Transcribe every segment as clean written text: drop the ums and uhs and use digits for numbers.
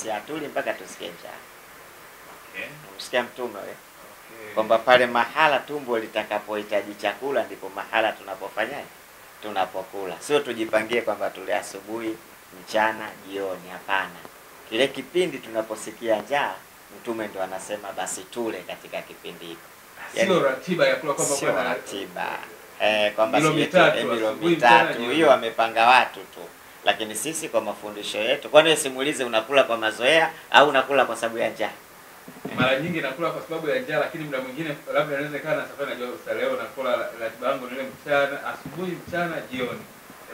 Hatuli mpaka tusikie njaa. Okay. Umsikia Mtume wewe? Okay. Kwamba pale mahala tumbo litakapohitaji chakula ndipo mahala tunapofanyaje? Tunapokula. Sio tujipangie kwamba tule asubuhi, mchana, jioni, hapana. Kile kipindi tunaposikia njaa, Mtume ndo anasema basi tule katika kipindi hiko. Sio ratiba ya kula kwamba sio ratiba. Kwamba milo mitatu hiyo wamepanga watu tu. Lakini sisi kwa mafundisho yetu, kwani simulize unakula kwa mazoea au unakula kwa sababu ya njaa? Mara nyingi nakula kwa sababu ya njaa, lakini muda mwingine labda inaweza kana na safari najua leo nakula ratiba yangu ile mchana, asubuhi, mchana, jioni.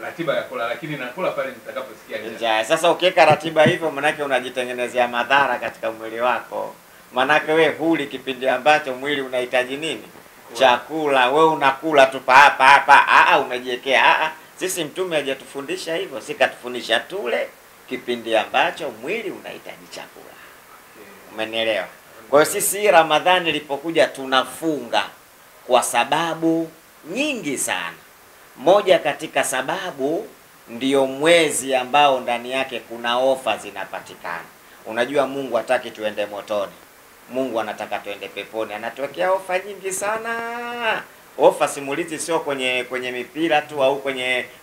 Ratiba ya kula, lakini nakula pale nitakaposikia njaa. Sasa ukiweka ratiba hivyo manake unajitengenezea madhara katika mwili wako. Manake we huli kipindi ambacho mwili unahitaji nini? Chakula. We unakula tu hapa umejiwekea. Sisi Mtume hajatufundisha hivyo, si katufundisha tule kipindi ambacho mwili unahitaji chakula. Umenielewa? Kwa hiyo sisi Ramadhani ilipokuja tunafunga kwa sababu nyingi sana. Moja katika sababu ndiyo mwezi ambao ndani yake kuna ofa zinapatikana. Unajua Mungu hataki tuende motoni. Mungu anataka tuende peponi. Anatuwekea ofa nyingi sana. Ofa simulizi sio kwenye mipira tu au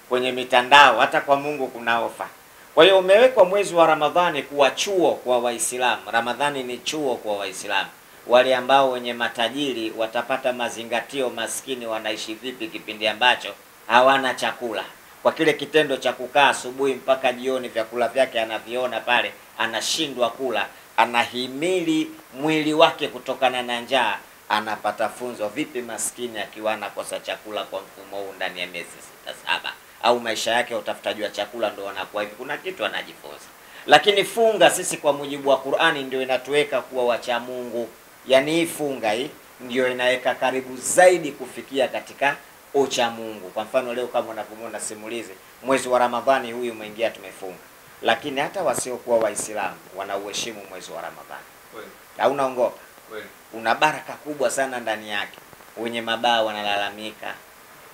kwenye mitandao, hata kwa Mungu kuna ofa. Kwa hiyo umewekwa mwezi wa Ramadhani kuwa chuo kwa Waislamu. Ramadhani ni chuo kwa Waislamu. Wale ambao wenye matajiri watapata mazingatio maskini wanaishi vipi kipindi ambacho hawana chakula. Kwa kile kitendo cha kukaa asubuhi mpaka jioni vyakula vyake anaviona pale, anashindwa kula, anahimili mwili wake kutokana na njaa, anapata funzo vipi maskini akiwa anakosa chakula kwa mfumo huu ndani ya miezi 6-7 au maisha yake utafutaji wa chakula ndio anakuwa hivi, kuna kitu anajifunza. Lakini funga sisi kwa mujibu wa Qur'ani ndio inatuweka kuwa wacha Mungu. Yaani hii funga hii ndio inaweka karibu zaidi kufikia katika ucha Mungu. Kwa mfano leo kama unavyoona simulizi, mwezi wa Ramadhani huyu umeingia tumefunga. Lakini hata wasiokuwa Waislamu wanauheshimu mwezi wa Ramadhani. Kweli. Au unaongopa? Kweli. Una baraka kubwa sana ndani yake. Wenye mabaa wanalalamika.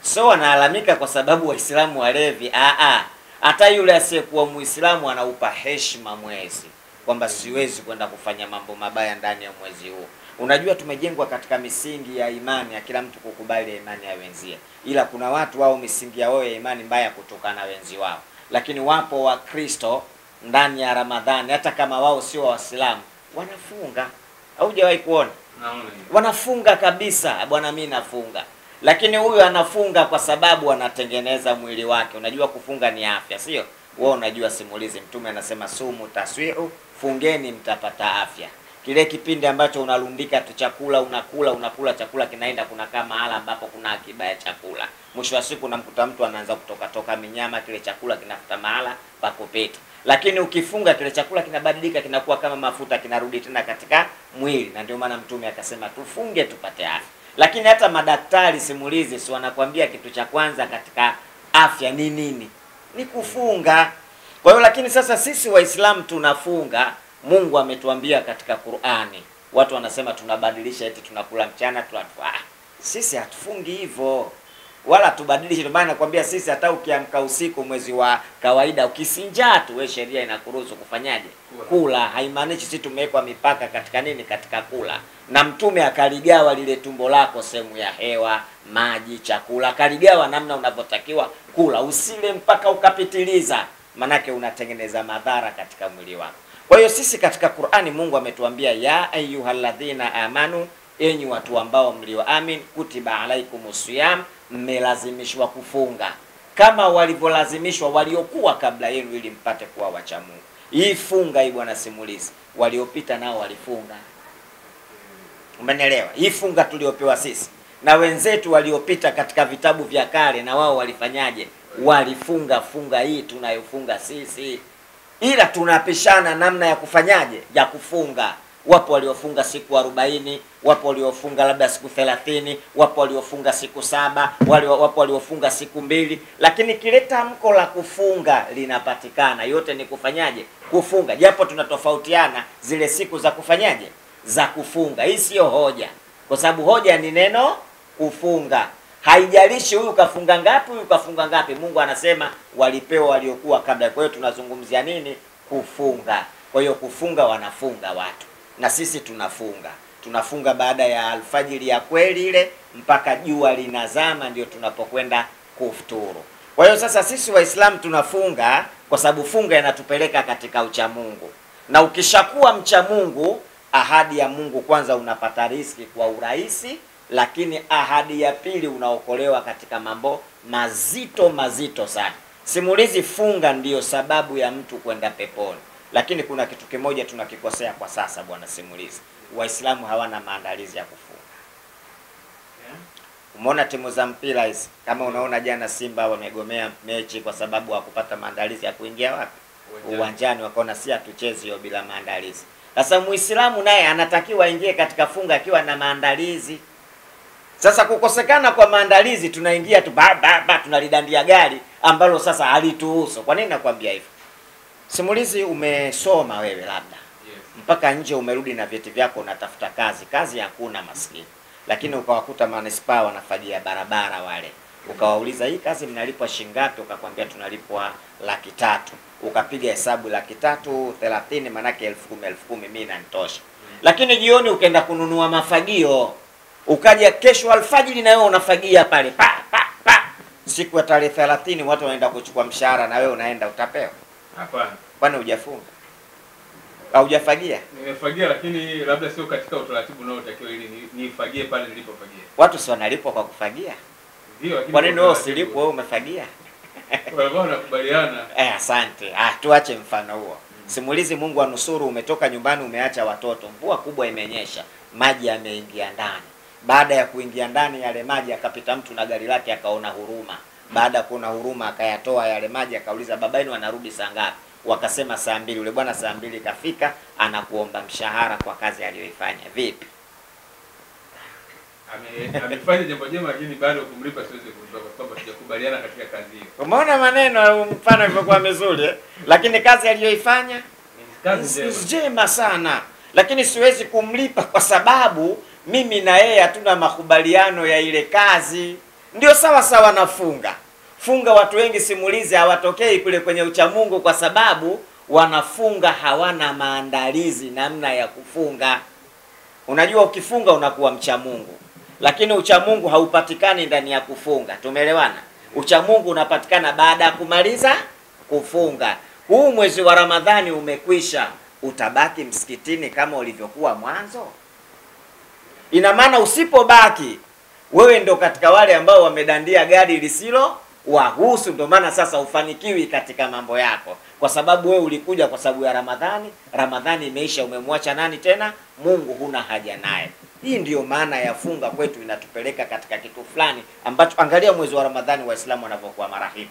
So wanalalamika kwa sababu Waislamu walevi. Hata yule asiyekuwa Muislamu anaupa heshima mwezi. Kwamba siwezi kwenda kufanya mambo mabaya ndani ya mwezi huu. Unajua tumejengwa katika misingi ya imani ya kila mtu kukubali imani ya wenzie. Ila kuna watu wao misingi yao ya imani mbaya kutokana na wenzi wao. Lakini wapo wa Kristo ndani ya Ramadhani hata kama wao sio Waislamu wanafunga. Haujawahi kuona? Naona. Wanafunga kabisa, bwana mimi nafunga. Lakini huyu anafunga kwa sababu anatengeneza mwili wake. Unajua kufunga ni afya, sio? Wewe unajua simulizi Mtume anasema sumu taswiu, fungeni mtapata afya. Kile kipindi ambacho unalundika tu chakula, unakula chakula kinaenda kunakaa mahala ambapo kuna akiba ya chakula. Mwisho wa siku unamkuta mtu anaanza kutoka minyama, kile chakula kinafuta mahala pa kupita. Lakini ukifunga kile chakula kinabadilika, kinakuwa kama mafuta, kinarudi tena katika mwili. Na ndio maana Mtume akasema tufunge tupate afya. Lakini hata madaktari simulizi si wanakuambia kitu cha kwanza katika afya ni nini? Ni kufunga. Kwa hiyo lakini sasa sisi Waislamu tunafunga. Mungu ametuambia katika Qur'ani. Watu wanasema tunabadilisha eti tunakula mchana sisi hatufungi hivyo. Wala tubadilishe. Ndio maana nakwambia sisi hata ukiamka usiku mwezi wa kawaida ukisinjaa tu wewe sheria inakuruhusu kufanyaje? Kula. Haimaanishi sisi tumewekwa mipaka katika nini? Katika kula. Na Mtume akaligawa lile tumbo lako sehemu ya hewa, maji, chakula. Akaligawa namna unavyotakiwa kula. Usile mpaka ukapitiliza. Manake unatengeneza madhara katika mwili wako. Kwa hiyo sisi katika Qur'ani Mungu ametuambia ya ayyuhalladhina amanu, enyi watu ambao mlioamini, kutiba alaikumus siyam, mmelazimishwa kufunga kama walivyolazimishwa waliokuwa kabla yenu ili mpate kuwa wacha Mungu. Hii funga hii bwana simulizi, waliopita nao walifunga. Umenielewa? Hii funga tuliopewa sisi na wenzetu waliopita katika vitabu vya kale na wao walifanyaje? Walifunga funga hii tunayofunga sisi. Ila tunapishana namna ya kufanyaje? Ya kufunga. Wapo waliofunga siku 40, wapo waliofunga labda siku 30, wapo waliofunga siku 7, wapo waliofunga siku 2, lakini kile tamko la kufunga linapatikana. Yote ni kufanyaje? Kufunga. Japo tunatofautiana zile siku za kufanyaje? Za kufunga. Hii sio hoja. Kwa sababu hoja ni neno kufunga. Haijalishi huyu kafunga ngapi, huyu kafunga ngapi. Mungu anasema walipewa waliokuwa kabla. Kwa hiyo tunazungumzia nini? Kufunga. Kwa hiyo kufunga, wanafunga watu, na sisi tunafunga baada ya alfajiri ya kweli ile mpaka jua linazama, ndio tunapokwenda kufuturu. Kwa hiyo sasa sisi Waislamu tunafunga kwa sababu funga inatupeleka katika uchamungu, na ukishakuwa mcha Mungu, ahadi ya Mungu kwanza, unapata riziki kwa urahisi, lakini ahadi ya pili, unaokolewa katika mambo mazito sana. Simulizi funga ndiyo sababu ya mtu kwenda peponi, lakini kuna kitu kimoja tunakikosea kwa sasa, bwana simulizi. Waislamu hawana maandalizi ya kufunga. Umeona timu za mpira hizi, kama unaona jana Simba wamegomea mechi kwa sababu hakupata maandalizi ya kuingia wapi? Uwanjani. Wakaona si hatuchezi hiyo bila maandalizi. Sasa Muislamu naye anatakiwa aingie katika funga akiwa na maandalizi. Sasa kukosekana kwa maandalizi, tunaingia tu tunalidandia gari ambalo sasa halituhusu. Kwa nini nakwambia hivyo? Simulizi, umesoma wewe labda, mpaka nje umerudi na vyeti vyako, unatafuta kazi hakuna maskini. Lakini ukawakuta manispaa wanafagia barabara wale, ukawauliza hii kazi mnalipwa shilingi ngapi? Ukakwambia tunalipwa 300,000. Ukapiga hesabu 300 30, manake 10,000 mimi inanitosha. Lakini jioni ukaenda kununua mafagio, ukaja kesho alfajiri na wewe unafagia pale siku ya tarehe 30 watu wanaenda kuchukua mshahara, na wewe unaenda, utapewa? Hapana. Kwani hujafunga? Au hujafagia? Nimefagia, lakini labda sio katika utaratibu unaotakiwa ili nifagie pale nilipofagia. Watu si wanalipwa kwa kufagia? Ndio, lakini kwa nini wewe usilipwe, wewe umefagia? Walikuwa wanakubaliana. Asante. Tuache mfano huo. Simulizi, Mungu anusuru, umetoka nyumbani, umeacha watoto, mvua kubwa imenyesha, maji yameingia ndani. Baada ya kuingia ndani yale maji, akapita mtu na gari lake, akaona huruma. Baada ya kuona huruma, akayatoa yale maji, akauliza baba yenu anarudi saa ngapi? Wakasema saa 2. Yule bwana saa 2 kafika, anakuomba mshahara kwa kazi aliyoifanya. Vipi? Amefanya jambo jema, lakini bado kumlipa siwezi kumlipa kwa sababu tujakubaliana katika kazi hiyo. Umeona maneno, mfano ilivyokuwa mzuri, lakini kazi aliyoifanya ni kazi njema sana, lakini siwezi kumlipa kwa sababu mimi na yeye hatuna makubaliano ya ile kazi. Ndio sawa na funga. Watu wengi simulizi hawatokei kule kwenye uchamungu kwa sababu wanafunga hawana maandalizi namna ya kufunga. Unajua, ukifunga unakuwa mcha Mungu, lakini ucha Mungu haupatikani ndani ya kufunga. Tumeelewana? Ucha Mungu unapatikana baada ya kumaliza kufunga. Huu mwezi wa Ramadhani umekwisha, utabaki msikitini kama ulivyokuwa mwanzo? Ina maana usipobaki, wewe ndo katika wale ambao wamedandia gari lisilo wahusu. Ndio maana sasa ufanikiwi katika mambo yako, kwa sababu wewe ulikuja kwa sababu ya Ramadhani imeisha, umemwacha nani tena? Mungu, huna haja naye. Hii ndiyo maana ya funga kwetu, inatupeleka katika kitu fulani ambacho, angalia mwezi wa Ramadhani Waislamu wanavyokuwa marahimu,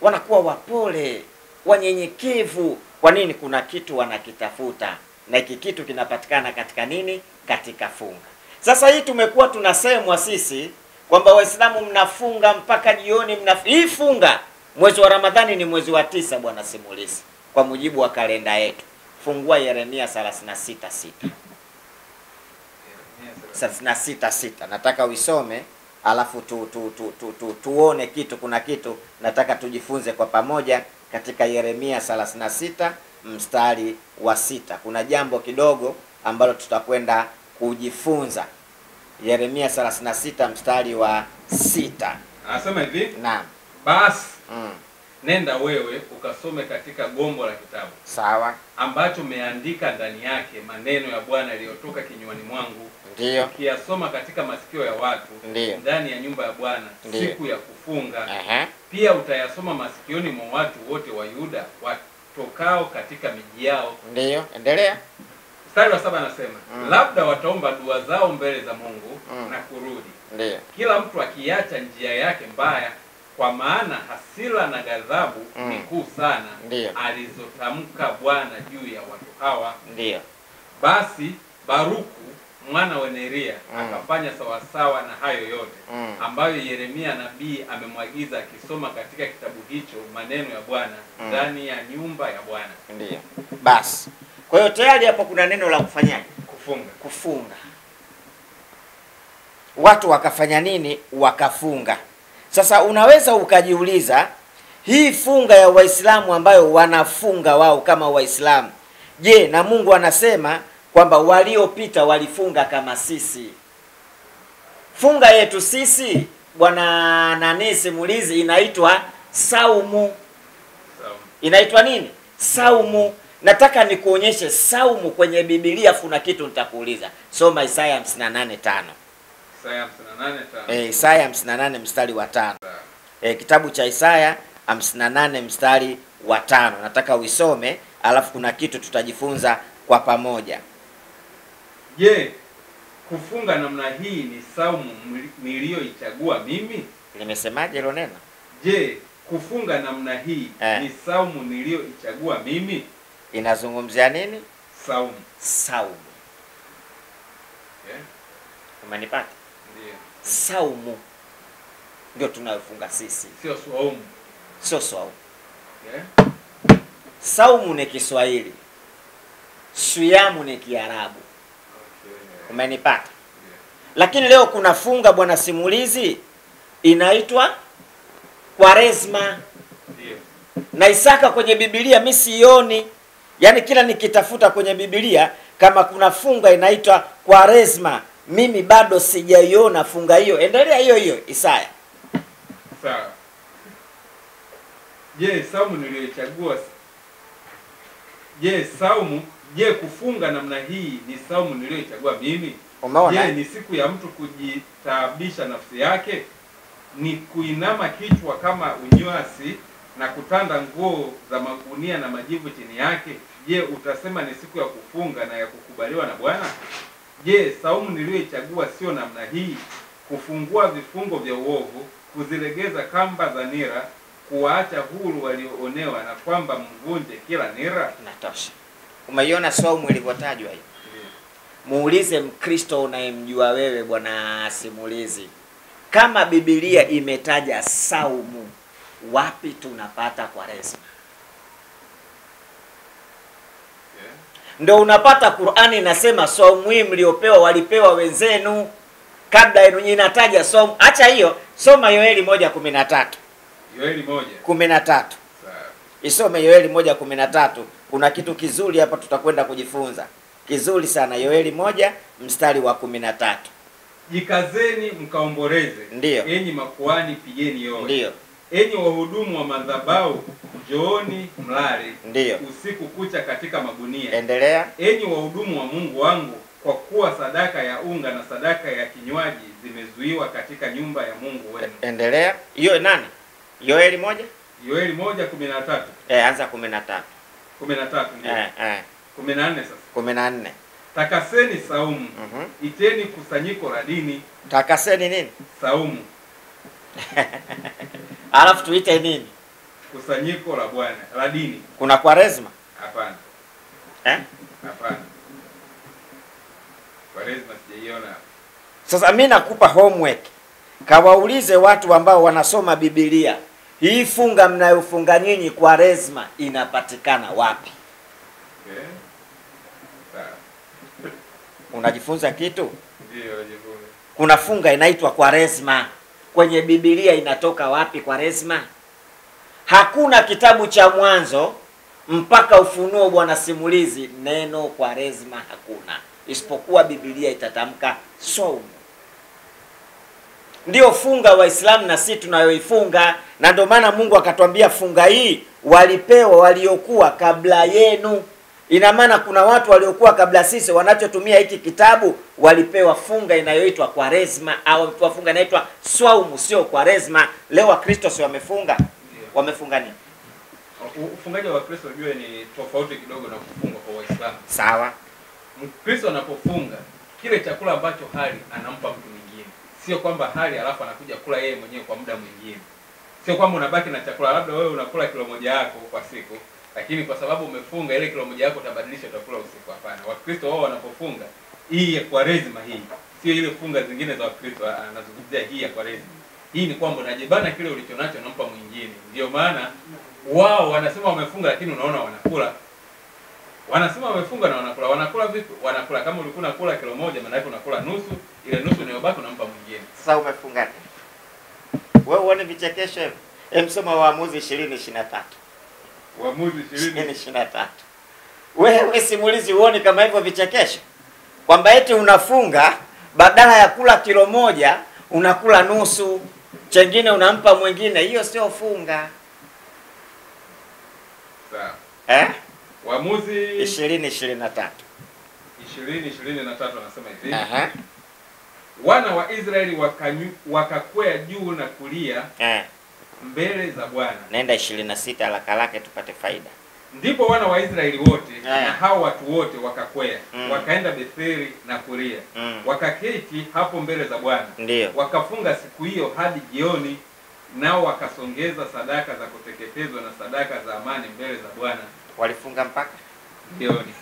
wanakuwa wapole, wanyenyekevu. Kwa nini? Kuna kitu wanakitafuta, na hiki kitu kinapatikana katika nini? Katika funga. Sasa hii tumekuwa tunasemwa sisi kwamba Waislamu mnafunga mpaka jioni, hii funga. Mwezi wa Ramadhani ni mwezi wa 9 bwana simulizi, kwa mujibu wa kalenda yetu. Fungua Yeremia 36:6. 36:6. Nataka uisome, alafu tuone kitu. Kuna kitu nataka tujifunze kwa pamoja katika Yeremia 36 mstari wa 6. Kuna jambo kidogo ambalo tutakwenda kujifunza. Yeremia 36 mstari wa 6. Anasema hivi. Naam. Basi nenda wewe ukasome katika gombo la kitabu. Sawa. Ambacho umeandika ndani yake maneno ya Bwana yaliyotoka kinywani mwangu. Ndio. Ukiyasoma katika masikio ya watu. Ndio. Ndani ya nyumba ya Bwana siku ya kufunga. Pia utayasoma masikioni mwa watu wote wa Yuda watokao katika miji yao. Ndio, endelea. Mstari wa 7 anasema, labda wataomba dua zao mbele za Mungu na kurudi. Ndio. Kila mtu akiacha njia yake mbaya, kwa maana hasira na ghadhabu ni kuu sana alizotamka Bwana juu ya watu hawa. Ndio. Basi Baruku mwana wa Neria akafanya sawasawa na hayo yote ambayo Yeremia nabii amemwagiza, akisoma katika kitabu hicho maneno ya Bwana ndani ya nyumba ya Bwana. Ndio. Basi kwa hiyo tayari hapo kuna neno la kufanyaje? Kufunga. Watu wakafanya nini? Wakafunga. Sasa unaweza ukajiuliza, hii funga ya Waislamu ambayo wanafunga wao kama Waislamu, Je, na Mungu anasema kwamba waliopita walifunga kama sisi. Funga yetu sisi bwana nani simulizi inaitwa saumu. Inaitwa nini? Saumu. Nataka nikuonyeshe saumu kwenye Biblia. Kuna kitu nitakuuliza. Soma Isaya 58:5. Isaya 58:5. Isaya 58 mstari wa 5. Kitabu cha Isaya 58 mstari wa 5. Nataka uisome, alafu kuna kitu tutajifunza kwa pamoja. Je, kufunga namna hii ni saumu niliyoichagua mimi? Nimesemaje hilo neno? Je, kufunga namna hii ni saumu niliyoichagua mimi? Inazungumzia nini? Saumu. Saumu. Umenipata? Ndiyo. Saumu ndio tunayofunga sisi. Sio saumu. Sio saumu. Saumu ni Kiswahili. Siyamu ni Kiarabu. Umenipata? Lakini leo kuna funga bwana simulizi inaitwa Kwaresma. Na Isaka kwenye Biblia mimi sioni. Yaani kila nikitafuta kwenye Biblia kama kuna funga inaitwa Kwaresma, mimi bado sijaiona funga hiyo. Endelea hiyo Isaya. Sawa. Je, saumu niliyochagua? Je, kufunga namna hii ni saumu niliyochagua mimi? Umeona? Je, ni siku ya mtu kujitaabisha nafsi yake? Ni kuinama kichwa kama unywasi na kutanda nguo za magunia na majivu chini yake? Je, utasema ni siku ya kufunga na ya kukubaliwa na Bwana? Je, saumu niliyochagua sio namna hii: kufungua vifungo vya uovu, kuzilegeza kamba za nira, kuwaacha huru walioonewa, na kwamba mvunje kila nira? Natosha. Umeiona saumu ilivyotajwa hiyo? Muulize Mkristo unayemjua wewe bwana simulizi, kama Biblia imetaja saumu, wapi tunapata Kwaresma? Ndio unapata Qur'ani inasema saumu hii mliopewa walipewa wenzenu kabla yenu. Inataja saumu. Acha hiyo, soma Yoeli 1:13. Yoeli 1:13. Sawa. Isome Yoeli 1:13. Kuna kitu kizuri hapa tutakwenda kujifunza. Kizuri sana. Yoeli 1 mstari wa 13. Jikazeni mkaomboleze. Ndiyo. Enyi makuhani pigeni yowe. Ndiyo. Enyi wahudumu wa madhabahu njooni mlale. Ndiyo. Usiku kucha katika magunia. Endelea. Enyi wahudumu wa Mungu wangu, kwa kuwa sadaka ya unga na sadaka ya kinywaji zimezuiwa katika nyumba ya Mungu wenu. Endelea. Hiyo nani? Yoeli 1? Yoeli 1:13. Anza 13. 13 ndio. 14 sasa. 14. Takaseni saumu. Iteni kusanyiko la dini. Takaseni nini? Saumu. Alafu tuite nini? Kusanyiko la Bwana, la dini. Kuna Kwaresma? Hapana. Hapana. Kwaresma sijaiona. Sasa mimi nakupa homework. Kawaulize watu ambao wanasoma Biblia. Hii funga mnayofunga nyinyi Kwaresma inapatikana wapi? Unajifunza kitu? Ndio, najifunza. Kuna funga inaitwa Kwaresma. Kwenye Biblia inatoka wapi Kwaresma? Hakuna kitabu cha Mwanzo mpaka Ufunuo bwana simulizi neno Kwaresma hakuna. Isipokuwa Biblia itatamka saumu. Ndio funga Waislamu na sisi tunayoifunga, na ndio maana Mungu akatwambia funga hii walipewa waliokuwa kabla yenu. Ina maana kuna watu waliokuwa kabla sisi wanachotumia hiki kitabu walipewa funga inayoitwa Kwaresma, au funga inaitwa saumu, sio Kwaresma. Leo Wakristo si wamefunga? Wamefunga nini? Ufungaji wa Kristo unajua ni tofauti kidogo na kufunga kwa Waislamu. Sawa. Mkristo anapofunga kile chakula ambacho hali anampa mtu mwingine. Sio kwamba hali alafu anakuja kula yeye mwenyewe kwa muda mwingine. Sio kwamba unabaki na chakula, labda wewe unakula kilo moja yako kwa siku, lakini kwa sababu umefunga ile kilo moja yako utabadilisha utakula usiku. Hapana. Wakristo wao wanapofunga hii ya Kwaresma hii, sio ile funga zingine za Wakristo, anazungumzia hii ya Kwaresma. Hii ni kwamba unajibana kile ulichonacho nampa mwingine. Ndio maana wao wanasema wamefunga lakini unaona wanakula. Wanasema wamefunga na wanakula. Wanakula vipi? Wanakula kama ulikuwa unakula kilo moja, maana yake unakula nusu, ile nusu inayobaki unampa mwingine. Sasa umefunga. Wewe uone vichekesho hivi. Msoma Waamuzi 20:23. Waamuzi 20:23. Wewe simulizi uone kama hivyo vichekesho, kwamba eti unafunga badala ya kula kilo moja unakula nusu, chengine unampa mwingine. Hiyo sio funga. Sawa. Waamuzi 20:23 anasema hivi. Wana wa Israeli wakakwea juu na kulia mbele za Bwana. Nenda 26 haraka lake tupate faida. Ndipo wana wa Israeli wote na hao watu wote wakakwea, wakaenda Betheli na kulia, wakaketi hapo mbele za Bwana. Wakafunga siku hiyo hadi jioni, nao wakasongeza sadaka za kuteketezwa na sadaka za amani mbele za Bwana. Walifunga mpaka jioni.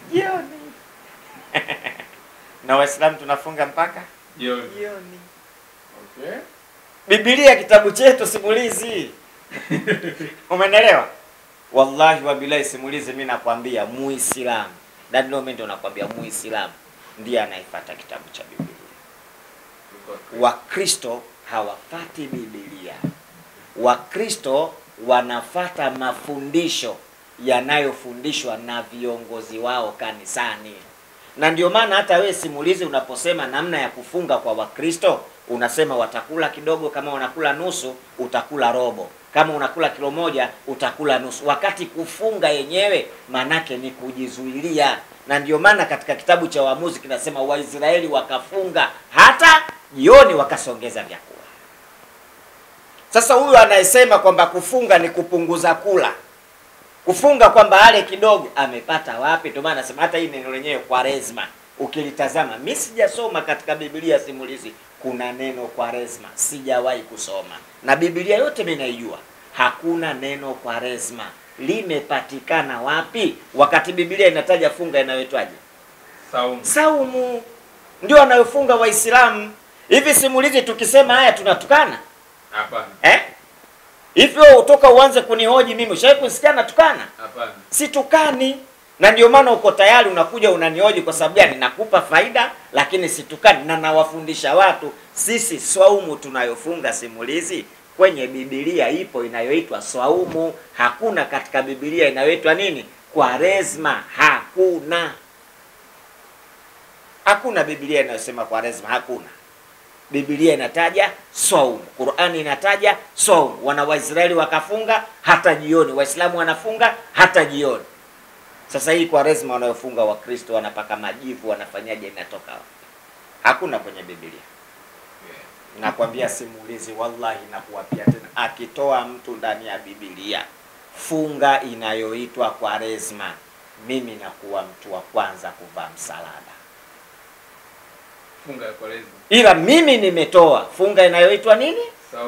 Na Waislamu tunafunga mpaka jioni. Okay. Biblia kitabu chetu simulizi. Umeelewa? Wallahi wa billahi simulizi, mimi nakwambia Muislamu. Na ndio mimi ndo nakwambia Muislamu ndiye anaifuata kitabu cha Biblia. Wakristo hawafati Biblia. Wakristo wanafata mafundisho yanayofundishwa na viongozi wao kanisani. Na ndio maana hata wewe simulizi unaposema namna ya kufunga kwa Wakristo, unasema watakula kidogo, kama wanakula nusu utakula robo, kama unakula kilo moja utakula nusu. Wakati kufunga yenyewe manake ni kujizuilia. Na ndio maana katika kitabu cha Waamuzi kinasema Waisraeli wakafunga hata jioni wakasongeza vyakula. Sasa huyu anayesema kwamba kufunga ni kupunguza kula, kufunga kwamba ale kidogo, amepata wapi? Ndio maana nasema hata hii neno lenyewe Kwaresma ukilitazama, mimi sijasoma katika Biblia simulizi kuna neno Kwaresma, sijawahi kusoma. Na Biblia yote mimi naijua hakuna neno Kwaresma. Limepatikana wapi? Wakati Biblia inataja funga inayoitwaje? Saumu. Ndio anayofunga Waislamu. Hivi simulizi tukisema haya tunatukana? Hapana. Hivyo utoka uanze kunihoji mimi, ushawahi kusikia natukana? Hapana. Situkani. Na ndio maana uko tayari unakuja unanihoji kwa sababu gani? Nakupa faida, lakini situkani. Na nawafundisha watu sisi saumu tunayofunga simulizi kwenye Biblia ipo inayoitwa saumu. Hakuna katika Biblia inayoitwa nini? Kwaresma. Hakuna Biblia inayosema Kwaresma, hakuna. Biblia inataja saumu. Qur'ani inataja saumu. Wana wa Israeli wakafunga hata jioni. Waislamu wanafunga hata jioni. Sasa hii Kwaresma wanayofunga Wakristo wanapaka majivu, wanafanyaje, inatoka wapi? Hakuna kwenye Biblia. Nakwambia simulizi, wallahi nakuapia tena, akitoa mtu ndani ya Biblia funga inayoitwa Kwaresma, mimi nakuwa mtu wa kwanza kuvaa msalaba. Funga ya Kwaresma. Ila mimi nimetoa funga inayoitwa nini?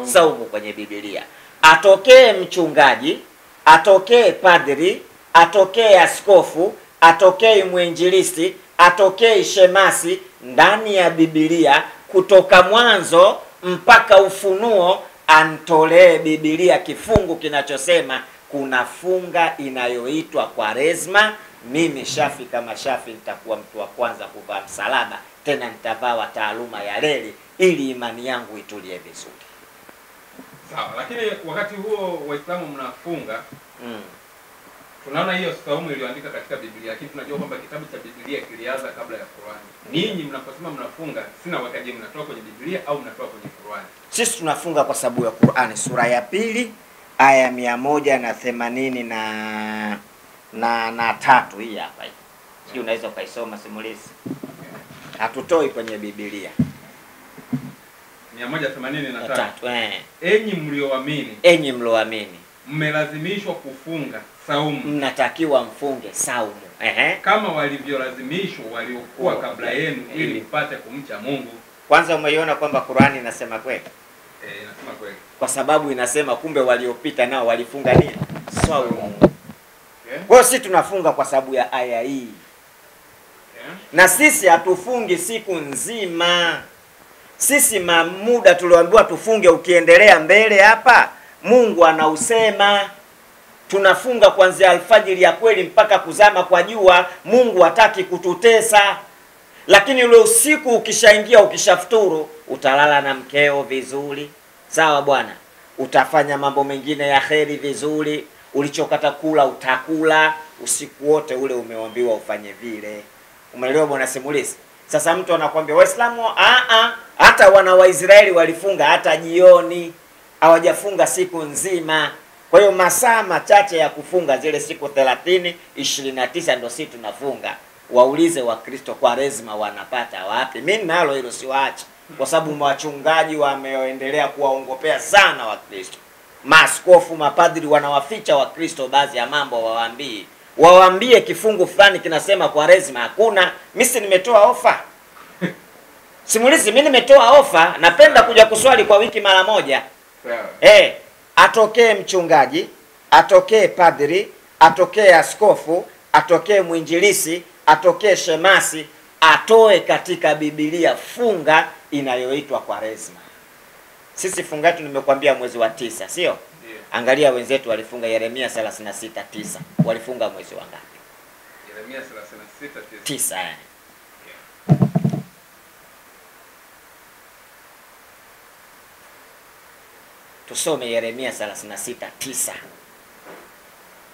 Saumu kwenye Biblia. Atokee mchungaji, atokee padri, atokee askofu, atokee mwinjilisti, atokee shemasi, ndani ya Biblia kutoka Mwanzo mpaka Ufunuo antolee Biblia kifungu kinachosema kuna funga inayoitwa Kwaresma. Mimi Shafi kama Shafi nitakuwa mtu wa kwanza kuvaa msalaba, tena nitavaa wa taaluma ya reli ili imani yangu itulie vizuri. Sawa, lakini wakati huo Waislamu mnafunga, tunaona hiyo saumu iliyoandika katika Biblia, lakini tunajua kwamba kitabu cha Biblia kilianza kabla ya Qur'ani. Ninyi mnaposema mnafunga, sina wakaje mnatoa kwenye Biblia au mnatoa kwenye Qur'ani? Sisi tunafunga kwa sababu ya Qur'ani, sura ya 2 aya 180 na 3 hii hapa hii. Sio, unaweza ukaisoma simulizi. Hatutoi kwenye Biblia. 183. Enyi mlioamini, mmelazimishwa kufunga saumu. Mnatakiwa mfunge saumu. Kama walivyolazimishwa waliokuwa kabla yenu, ili mpate kumcha Mungu. Kwanza umeiona kwamba Qur'ani inasema kweli? Inasema kweli. Kwa sababu inasema kumbe waliopita nao walifunga nini? Saumu. Kwa hiyo sisi tunafunga kwa sababu ya aya hii. Na sisi hatufungi siku nzima. Sisi muda tulioambiwa tufunge ukiendelea mbele hapa, Mungu anausema. Tunafunga kuanzia alfajiri ya kweli mpaka kuzama kwa jua. Mungu hataki kututesa. Lakini ule usiku ukishaingia, ukishafuturu, utalala na mkeo vizuri. Sawa bwana? Utafanya mambo mengine ya kheri vizuri. Ulichokata kula utakula. usiku wote ule umeambiwa ufanye vile. Umeelewa bwana simulizi? Sasa mtu anakuambia Waislamu hata wana Waisraeli walifunga hata jioni, hawajafunga siku nzima. Kwa hiyo masaa machache ya kufunga zile siku 30, 29 ndio sisi tunafunga. Waulize Wakristo Kwaresma wanapata wapi? Mimi nalo hilo siwaache, kwa sababu wachungaji wameendelea kuwaongopea sana Wakristo. Maaskofu, mapadri wanawaficha Wakristo baadhi ya mambo, wawaambie kifungu fulani kinasema Kwaresma hakuna. Mimi nimetoa ofa. Simulizi, mimi nimetoa ofa, napenda kuja kuswali kwa wiki mara moja. Atokee mchungaji, atokee padri, atokee askofu, atokee mwinjilisi, atokee shemasi, atoe katika Biblia funga inayoitwa Kwaresma. Sisi funga yetu nimekwambia mwezi wa 9, sio? Yeah. Angalia wenzetu walifunga Yeremia 36:9. Walifunga mwezi wa ngapi? Yeremia 36:9. 9. Yeah. Tusome Yeremia 36:9.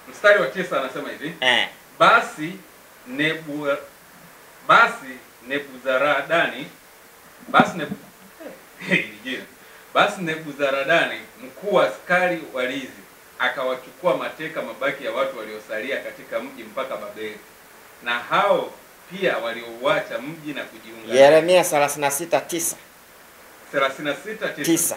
Mstari wa 9 anasema hivi. Basi Nebuzaradani mkuu wa askari walinzi akawachukua mateka mabaki ya watu waliosalia katika mji mpaka Babeli, na hao pia waliouacha mji na kujiunga. Yeremia 36:9. 36:9.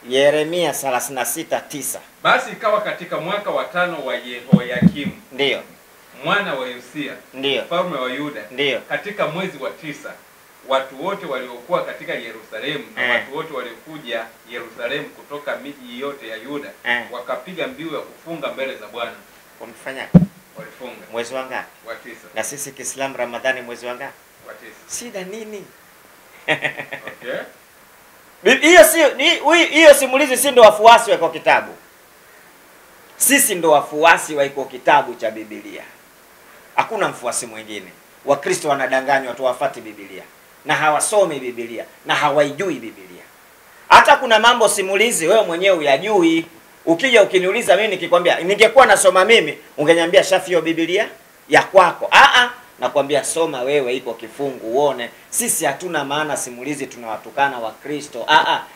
Yeremia 36:9. Basi ikawa katika mwaka wa 5 wa Yehoyakimu, ndio mwana wa Yosia, ndio mfalme wa Yuda, ndio katika mwezi wa 9, watu wote waliokuwa katika Yerusalemu na watu wote waliokuja Yerusalemu kutoka miji yote ya Yuda wakapiga mbiu ya kufunga mbele za Bwana. Wamefanya? Walifunga. Mwezi wa ngapi? Wa 9. Na sisi Kiislamu Ramadhani mwezi wa ngapi? Wa 9. Shida nini? Okay. Hiyo simulizi si ndo wafuasi wa iko kitabu. Sisi ndo wafuasi wa iko kitabu cha Biblia. Hakuna mfuasi mwingine. Wakristo wanadanganywa tu wafuate Biblia, na hawasomi Biblia, na hawaijui Biblia. Hata kuna mambo simulizi wewe mwenyewe uyajui. Ukija ukiniuliza mimi nikikwambia ningekuwa nasoma mimi, ungeniambia Shafi hiyo Biblia ya kwako. Nakwambia soma wewe, iko kifungu uone. Sisi hatuna maana simulizi tunawatukana Wakristo.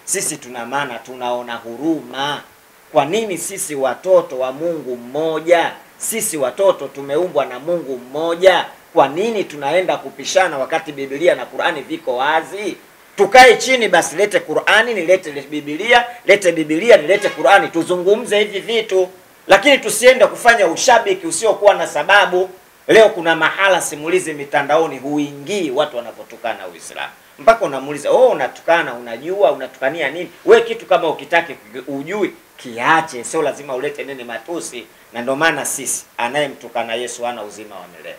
Sisi tuna maana tunaona huruma. Kwa nini sisi watoto wa Mungu mmoja, sisi watoto tumeumbwa na Mungu mmoja, kwa nini tunaenda kupishana wakati Biblia na Qur'ani viko wazi? Tukae chini basi, lete Qur'ani, nilete Biblia, lete Biblia, nilete Qur'ani, tuzungumze hivi vitu, lakini tusiende kufanya ushabiki usiokuwa na sababu. Leo kuna mahala simulizi mitandaoni huingii watu wanapotukana Uislamu. Mpaka unamuuliza, unatukana, unajua unatukania nini? We kitu kama ukitaki ujui, kiache, sio lazima ulete nini matusi. Na ndio maana sisi anayemtukana Yesu hana uzima wa milele.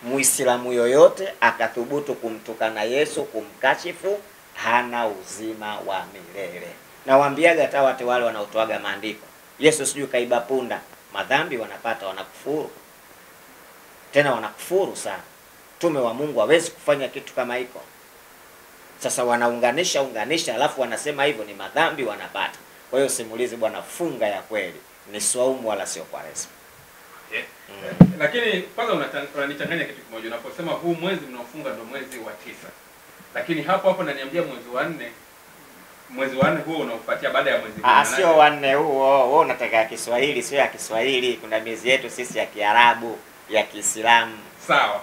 Muislamu yoyote akathubutu kumtukana Yesu, kumkashifu, hana uzima wa milele. Na waambiaga hata watu wale wanaotoaga maandiko, Yesu sijui kaiba punda, madhambi wanapata, wanakufuru. Tena wanakufuru sana. Tume wa Mungu hawezi kufanya kitu kama hiko. Sasa wanaunganisha alafu wanasema hivyo ni madhambi wanapata. Kwa hiyo simulizi bwana, funga ya kweli ni swaumu wala sio Kwaresma. Okay. Lakini kwanza unanichanganya kitu kimoja. Unaposema huu mwezi mnaofunga ndio mwezi wa 9. Lakini hapo unaniambia mwezi wa 4. Mwezi wa 4 huo unaofuatia baada ya mwezi wa 8. Sio wa 4 huo. Wewe unataka ya Kiswahili, sio ya Kiswahili. Kuna miezi yetu sisi ya Kiarabu, ya Kiislamu. Sawa.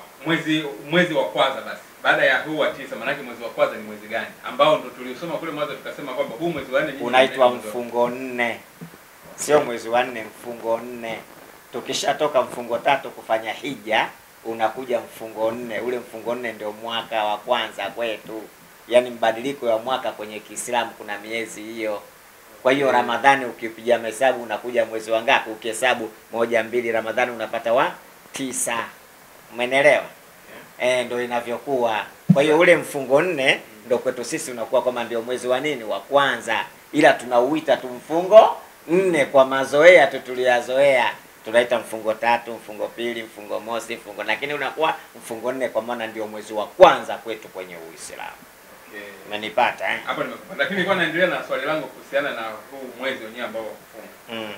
Mwezi wa kwanza basi. Baada ya huu wa 9, maana yake mwezi wa kwanza ni mwezi gani? Ambao ndo tuliosoma kule mwanzo tukasema kwamba huu mwezi wa 4 unaitwa mfungo 4. Sio mwezi wa 4, mfungo 4. Tukishatoka mfungo 3 kufanya hija, unakuja mfungo 4. Ule mfungo 4 ndio mwaka wa kwanza kwetu. Yaani mbadiliko ya mwaka kwenye Kiislamu kuna miezi hiyo. Kwa hiyo Ramadhani ukipiga hesabu unakuja mwezi wa ngapi? Ukihesabu 1 2 Ramadhani unapata wa 9. Umeelewa? Ndio inavyokuwa. Kwa hiyo ule mfungo 4 ndio kwetu sisi unakuwa kama ndio mwezi wa nini? Wa kwanza. Ila tunauita tu mfungo 4 kwa mazoea tu tuliyazoea. Tunaita mfungo 3, mfungo 2, mfungo mosi, lakini unakuwa mfungo 4 kwa maana ndio mwezi wa kwanza kwetu kwenye Uislamu. Okay. Umenipata eh? Hapo nimekupata. Lakini nilikuwa naendelea na swali langu kuhusiana na huu mwezi wenyewe ambao wa kufunga.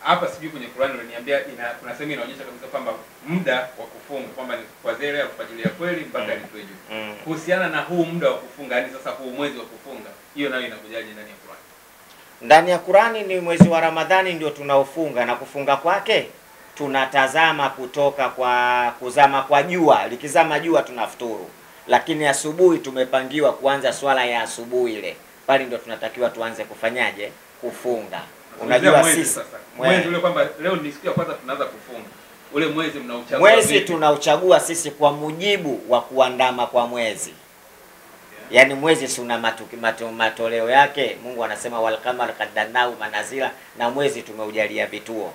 Hapa sijui kwenye Qur'an unaniambia kuna sehemu inaonyesha kabisa kwamba muda wa kufunga kwamba ni kuanzia ile alfajiri ya kweli mpaka litwe juu. Kuhusiana na huu muda wa kufunga, yani sasa huu mwezi wa kufunga, hiyo nayo inakujaje ndani ya Qur'an? Ndani ya Qur'ani ni mwezi wa Ramadhani ndio tunaofunga, na kufunga kwake tunatazama kutoka kwa kuzama kwa jua. Likizama jua tunafuturu, lakini asubuhi tumepangiwa kuanza swala ya asubuhi ile, pale ndio tunatakiwa tuanze kufanyaje? Kufunga. Unajua sisi mwezi ule kwamba leo ni siku ya kwanza tunaanza kufunga. Ule mwezi mnauchagua. Mwezi tunauchagua sisi kwa mujibu wa kuandama kwa mwezi. Yaani mwezi si una matoleo yake. Mungu anasema wal qamar qaddarnahu manazila, na mwezi tumeujalia vituo.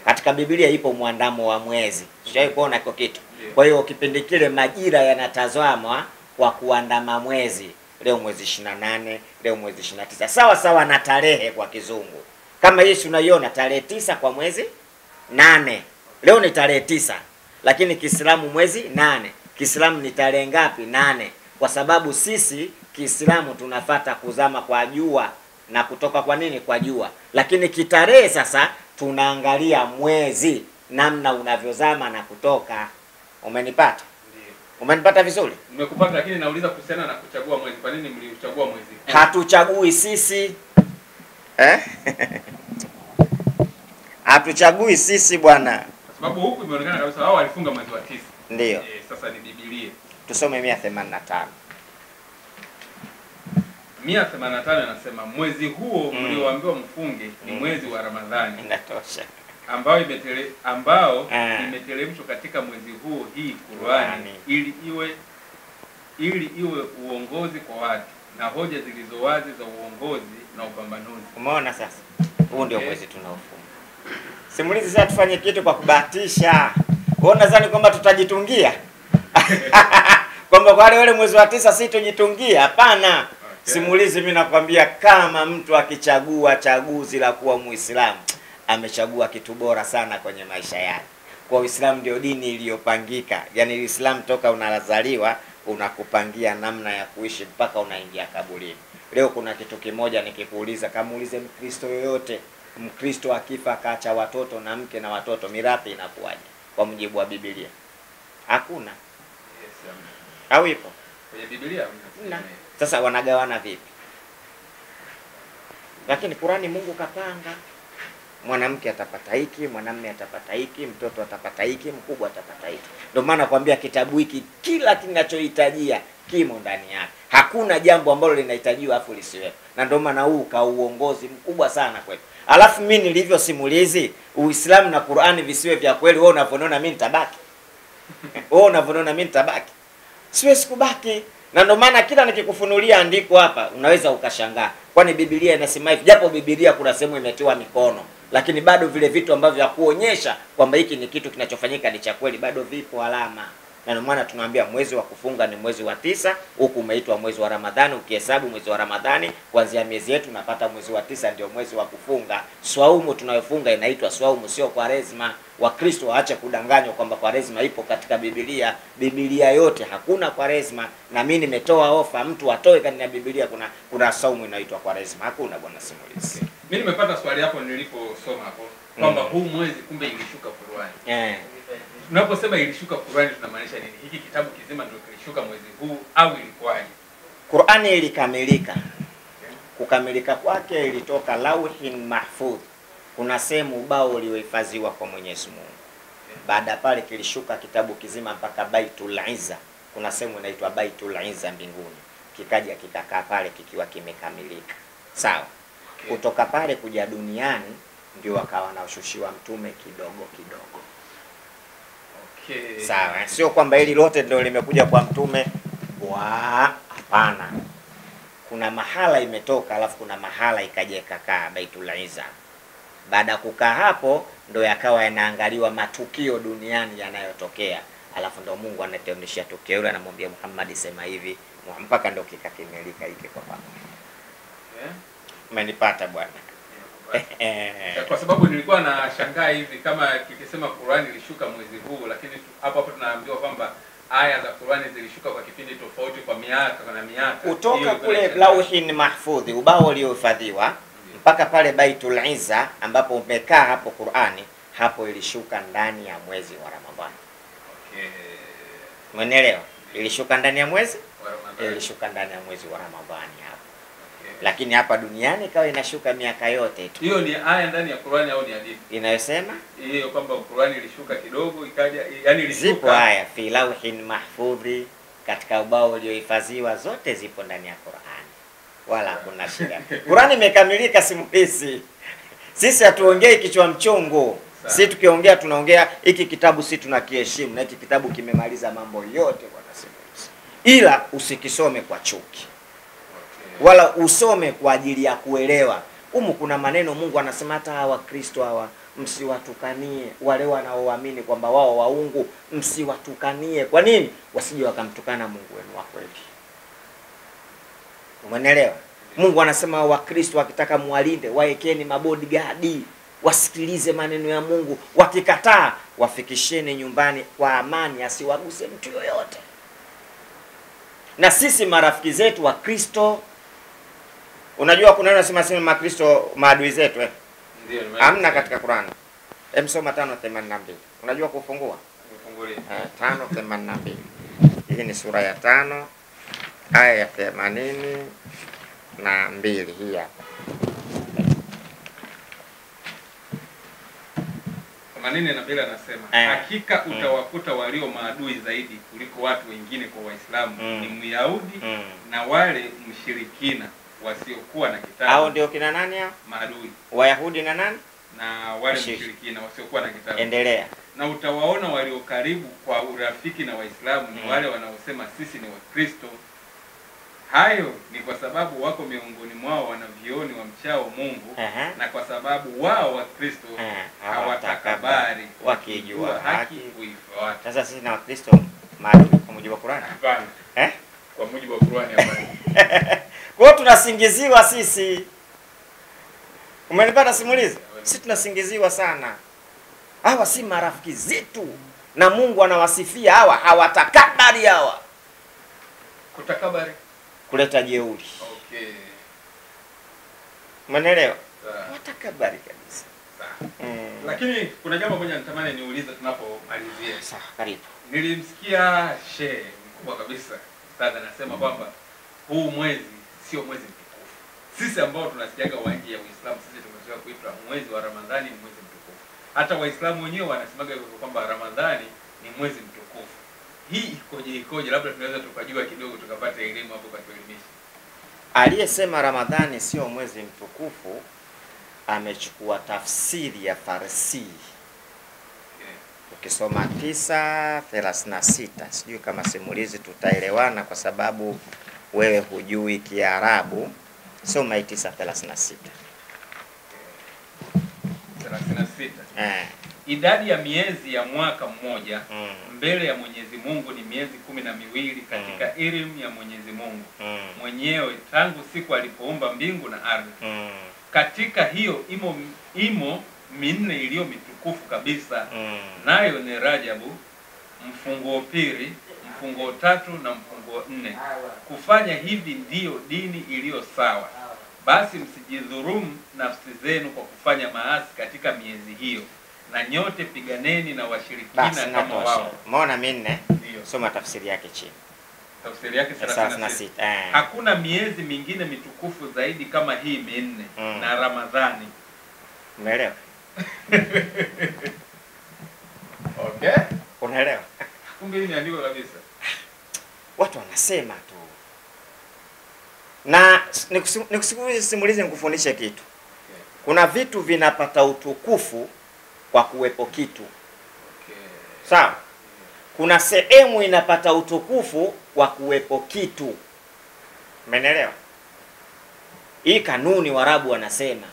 Katika Biblia ipo muandamo wa mwezi. Sijai kuona hiyo kitu. Kwa hiyo kipindi kile majira yanatazamwa kwa kuandama mwezi. Leo mwezi 28, leo mwezi 29. Sawa sawa na tarehe kwa kizungu. Kama hii tunaiona tarehe 9 kwa mwezi 8. Leo ni tarehe 9. Lakini Kiislamu mwezi 8. Kiislamu ni tarehe ngapi? 8. Kwa sababu sisi Kiislamu tunafata kuzama kwa jua na kutoka kwa nini? Kwa jua. Lakini kitarehe sasa tunaangalia mwezi namna unavyozama na kutoka. Umenipata? Ndio. Umenipata vizuri? Nimekupata, lakini nauliza kuhusiana na kuchagua mwezi. Kwa nini mliuchagua mwezi? Hatuchagui sisi. Hatuchagui sisi bwana. Kwa sababu huku imeonekana kabisa wao walifunga mwezi wa 9. Ndio. Sasa ni Biblia. Tusome 185. 185 inasema mwezi huo mlioambiwa mfunge ni mwezi wa Ramadhani. Inatosha. Ambao imeteremshwa katika mwezi huo hii Qur'ani ili iwe uongozi kwa watu na hoja zilizo wazi za uongozi na upambanuzi. Umeona sasa? Huu ndio mwezi tunaofunga. Simulizi sasa tufanye kitu kwa kubahatisha. Wewe unadhani kwamba tutajitungia? Kwamba kwa wale mwezi wa 9 sisi tujitungia? Hapana. Okay. Simulizi mimi nakwambia, kama mtu akichagua chaguzi la kuwa Muislamu, amechagua kitu bora sana kwenye maisha yake. Kwa Uislamu ndio dini iliyopangika. Yaani Uislamu toka unazaliwa unakupangia namna ya kuishi mpaka unaingia kaburini. Leo kuna kitu kimoja nikikuuliza, kama uulize Mkristo yoyote, Mkristo akifa akaacha watoto na mke na watoto, mirathi inakuwaje kwa mujibu wa Biblia? Hakuna. Yes, au ipo kwenye Biblia? Sasa wanagawana vipi? Lakini Qur'ani Mungu kapanga, mwanamke atapata hiki, mwanamume atapata hiki, mtoto atapata hiki, mkubwa atapata hiki. Ndio maana nakwambia kitabu hiki kila kinachohitajia kimo ndani yake. Hakuna jambo ambalo linahitajiwa afu lisiwepo. Na ndio maana huu uongozi mkubwa sana kwetu. Alafu mimi nilivyosimulizi, Uislamu na Qur'ani visiwe vya kweli, wewe unavyoona mimi nitabaki. Wewe unavyoona mimi nitabaki. Siwezi kubaki. Na ndio maana kila nikikufunulia andiko hapa unaweza ukashangaa. Kwani Biblia inasema hivi? Japo Biblia kuna sehemu imetiwa mikono, lakini bado vile vitu ambavyo vya kuonyesha kwamba hiki ni kitu kinachofanyika ni cha kweli bado vipo alama. Na ndio maana tunaambia mwezi wa kufunga ni mwezi wa 9, huku umeitwa mwezi wa Ramadhani. Ukihesabu mwezi wa Ramadhani kuanzia miezi yetu unapata mwezi wa 9 ndio mwezi wa kufunga. Swaumu tunayofunga inaitwa swaumu, sio Kwaresma. Wakristo waache kudanganywa kwamba Kwaresma ipo katika Biblia. Biblia yote hakuna Kwaresma, na mimi nimetoa ofa mtu atoe katika Biblia kuna saumu inaitwa Kwaresma. Hakuna bwana simulizi. Okay. Mimi nimepata swali hapo niliposoma hapo kwamba huu mwezi kumbe ilishuka Qur'ani. Tunaposema ilishuka Qur'ani tunamaanisha nini? Hiki kitabu kizima ndio kilishuka mwezi huu au ilikuwaje? Qur'ani ilikamilika. Kukamilika kwake ilitoka Lauhin Mahfudh. Kuna sehemu ubao uliohifadhiwa kwa Mwenyezi Mungu. Baada pale kilishuka kitabu kizima mpaka Baitul Izza. Kuna sehemu inaitwa Baitul Izza mbinguni. Kikaja kikakaa pale kikiwa kimekamilika. Sawa. Okay. Kutoka pale kuja duniani ndio wakawa na ushushiwa mtume kidogo kidogo. Okay. Sawa. Sio kwamba hili lote ndio limekuja kwa mtume. Hapana. Kuna mahala imetoka alafu kuna mahala ikaja ikakaa Baitul Izza. Baada kukaa hapo ndio yakawa yanaangaliwa matukio duniani yanayotokea. Alafu ndio Mungu anateremshia tukio yule, anamwambia Muhammad sema hivi, mpaka ndio kikakamilika hiki kwa pamoja. Umenipata bwana? Kwa sababu nilikuwa na shangaa hivi kama tukisema Qur'ani ilishuka mwezi huu, lakini hapo tunaambiwa kwamba aya za Qur'ani zilishuka kwa kipindi tofauti kwa miaka na miaka. Kutoka kule Lauhin Mahfudhi, ubao uliohifadhiwa, mpaka pale Baitul Izza ambapo umekaa hapo Qur'ani, hapo ilishuka ndani ya mwezi wa Ramadhani. Okay. Umeelewa? Ilishuka ndani ya mwezi Wa Ramadhani. ilishuka ndani ya mwezi wa Ramadhani hapo. Okay. Lakini hapa duniani ikawa inashuka miaka yote tu. Hiyo ni aya ndani ya Qur'ani au ni hadithi? Inayosema Hiyo kwamba Qur'ani ilishuka kidogo ikaja, yani ilishuka. Zipo aya fi Lauhin Mahfudhi, katika ubao uliohifadhiwa, zote zipo ndani ya Qur'ani. Wala hakuna shida. Qur'ani imekamilika simulizi. Sisi hatuongei kichwa mchongo. Sisi tukiongea tunaongea hiki kitabu sisi tunakiheshimu, na hiki kitabu kimemaliza mambo yote bwana simulizi. Ila usikisome kwa chuki. Wala usome kwa ajili ya kuelewa. Humu kuna maneno Mungu anasema hata hawa Kristo hawa msiwatukanie, wale wanaoamini kwamba wao waungu msiwatukanie. Kwa nini? Wasije wakamtukana Mungu wenu wa kweli. Umeelewa? Mungu anasema Wakristo wakitaka muwalinde, waekeni mabodyguard, wasikilize maneno ya Mungu, wakikataa wafikisheni nyumbani kwa amani, asiwaguse mtu yoyote. Na sisi marafiki zetu wa Kristo, unajua kuna neno sema makristo maadui zetu Ndio. Hamna katika Qur'an. Soma 5:82. Unajua kufungua? Ufungulie. 5:82. Hii ni sura ya 5 aya ya 82 hii hapa. 82 anasema hakika utawakuta walio maadui zaidi kuliko watu wengine kwa Waislamu ni Myahudi na wale mshirikina wasiokuwa na kitabu. Hao ndio kina nani hao? Maadui. Wayahudi na nani? Na wale mshirikina wasiokuwa na kitabu. Endelea. Na utawaona walio karibu kwa urafiki na Waislamu ni wale wanaosema sisi ni Wakristo. Hayo ni kwa sababu wako miongoni mwao wanavioni wamchao Mungu, na kwa sababu wao Wakristo hawatakabari wakijua haki kuifuata. Sasa sisi na Wakristo maadui kwa mujibu wa Qur'ani? Hapana. Kwa mujibu wa Qur'ani hapana. Kwa hiyo tunasingiziwa sisi. Umenipata simulizi? Sisi tunasingiziwa sana. Hawa si marafiki zetu. Na Mungu anawasifia hawa hawatakabari hawa. Kutakabari kuleta jeuri. Okay. Umeelewa? Watakabari kabisa. Lakini kuna jambo moja natamani niulize tunapomalizia. Sawa, karibu. Nilimsikia shehe mkubwa kabisa sasa anasema kwamba huu mwezi sio mwezi mtukufu. Sisi ambao tunasikiaga wa nje ya Uislamu, sisi tumezoea kuitwa mwezi wa Ramadhani ni mwezi mtukufu. Hata Waislamu wenyewe wanasemaga kwamba Ramadhani ni mwezi mtukufu. Hii ikoje? Labda tunaweza tukajua kidogo tukapata elimu hapo kwa kuelimisha. Aliyesema Ramadhani sio mwezi mtukufu amechukua tafsiri ya Farsi. Ukisoma 9:36, sijui kama simulizi tutaelewana kwa sababu wewe hujui Kiarabu. Soma 9:36. 36. Idadi ya miezi ya mwaka mmoja mbele ya Mwenyezi Mungu ni miezi 12 katika elimu ya Mwenyezi Mungu mwenyewe tangu siku alipoumba mbingu na ardhi. Katika hiyo imo minne iliyo mitukufu kabisa, nayo ni Rajabu, mfunguo pili, mfunguo tatu na mfunguo 4. Kufanya hivi ndiyo dini iliyo sawa. Basi msijidhurumu nafsi zenu kwa kufanya maasi katika miezi hiyo, na nyote piganeni na washirikina kama wao. Umeona minne? Soma tafsiri yake chini. Tafsiri yake 36. Hakuna miezi mingine mitukufu zaidi kama hii minne na Ramadhani. Umeelewa? Okay. Unaelewa? Kumbe hii ni andiko kabisa. Watu wanasema tu. Na nikusimulize nikufundishe kitu. Kuna vitu vinapata utukufu kwa kuwepo kitu. Sawa? Kuna sehemu inapata utukufu kwa kuwepo kitu. Umeelewa? Hii kanuni Waarabu wanasema.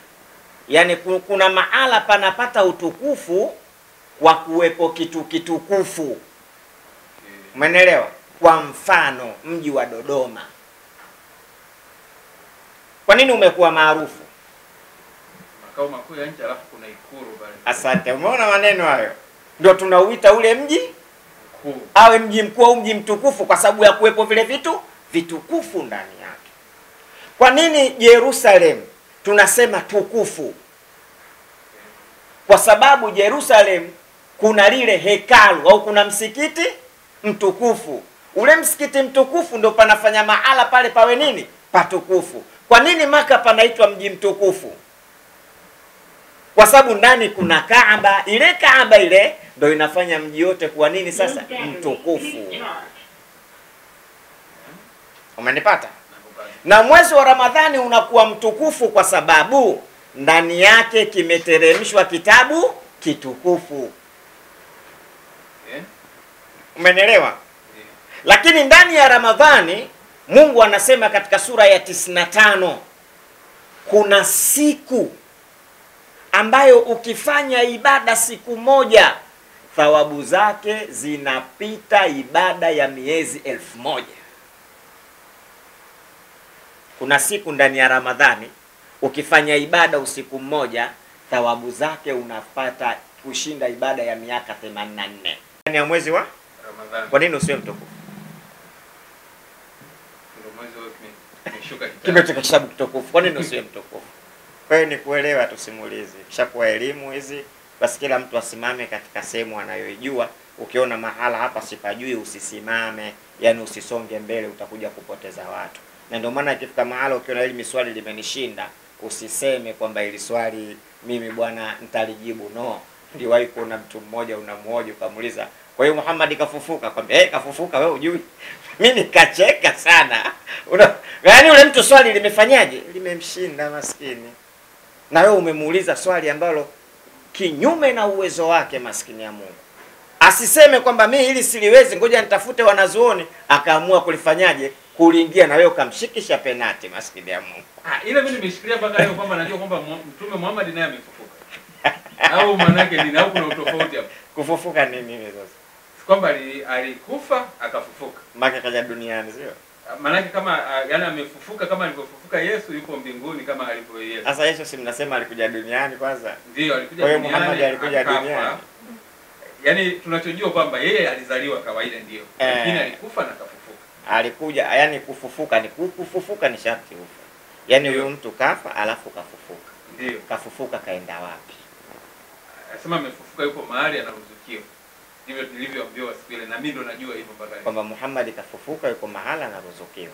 Yaani kuna mahala panapata utukufu kwa kuwepo kitu kitukufu. Umeelewa? Kwa mfano mji wa Dodoma. Kwa nini umekuwa maarufu? Makao makuu ya nchi alafu kuna Ikulu pale. Asante. Umeona maneno hayo? Ndio tunauita ule mji mkuu. Awe mji mkuu au mji mtukufu kwa sababu ya kuwepo vile vitu vitukufu ndani yake. Kwa nini Yerusalemu tunasema tukufu? Kwa sababu Yerusalemu kuna lile hekalu au kuna msikiti mtukufu. Ule msikiti mtukufu ndio panafanya mahala pale pawe nini? Patukufu. Kwa nini Maka panaitwa mji mtukufu? Kwa sababu ndani kuna Kaaba. Ile Kaaba ile ndio inafanya mji wote kuwa nini sasa? Mtukufu. Umenipata? Na mwezi wa Ramadhani unakuwa mtukufu kwa sababu ndani yake kimeteremshwa kitabu kitukufu. Umenielewa? Lakini ndani ya Ramadhani Mungu anasema katika sura ya 95 kuna siku ambayo ukifanya ibada siku moja thawabu zake zinapita ibada ya miezi 1000. Kuna siku ndani ya Ramadhani ukifanya ibada usiku mmoja thawabu zake unapata kushinda ibada ya miaka 84 ndani ya mwezi wa Ramadhani. Kwa nini usiwe mtukufu? Ndio mwezi wote kimeshuka Kimetoka kitabu kitukufu. Kwa nini usiwe mtukufu? Kwa hiyo ni kuelewa tusimulizi. Kisha kwa elimu hizi basi kila mtu asimame katika sehemu anayoijua. Ukiona mahala hapa sipajui usisimame, yani usisonge mbele, utakuja kupoteza watu. Na ndio maana ikifika mahala ukiona hili swali limenishinda, usiseme kwamba hili swali mimi bwana nitalijibu. No. Niliwahi kuona mtu mmoja unamhoji ukamuuliza, "Kwa hiyo Muhammad kafufuka?" Kwambia, kafufuka, wewe hujui." Mimi nikacheka sana. Yaani ule mtu swali limefanyaje? Limemshinda maskini. Na wewe umemuuliza swali ambalo kinyume na uwezo wake, maskini ya Mungu. Asiseme kwamba mimi hili siliwezi, ngoja nitafute wanazuoni, akaamua kulifanyaje? Kuliingia, na wewe ukamshikisha penati, maskini ya Mungu. Ile mimi nimeshikilia mpaka leo kwamba najua kwamba Mtume Muhammad naye amefufuka. Au maana yake ni au kuna utofauti hapo? Kufufuka ni nini sasa? Kwamba alikufa akafufuka. Maka kaja duniani, sio? Maana yake kama yani amefufuka kama alivyofufuka Yesu, yuko mbinguni kama alivyo Yesu. Sasa Yesu si mnasema alikuja duniani kwanza? Ndio, alikuja duniani. duniani. Kwa hiyo Muhammad alikuja duniani. Yaani tunachojua kwamba yeye alizaliwa kawaida ndio. Lakini alikufa na akafufuka. Alikuja, yani kufufuka ni sharti ufe. Yaani huyo mtu kafa alafu kafufuka. Ndio. Kafufuka kaenda wapi? Anasema amefufuka yuko mahali anaruzukiwa. Ndivyo nilivyoambiwa siku ile, na mimi ndo najua hivyo mpaka leo. Kwamba Muhammad kafufuka yuko mahala anaruzukiwa.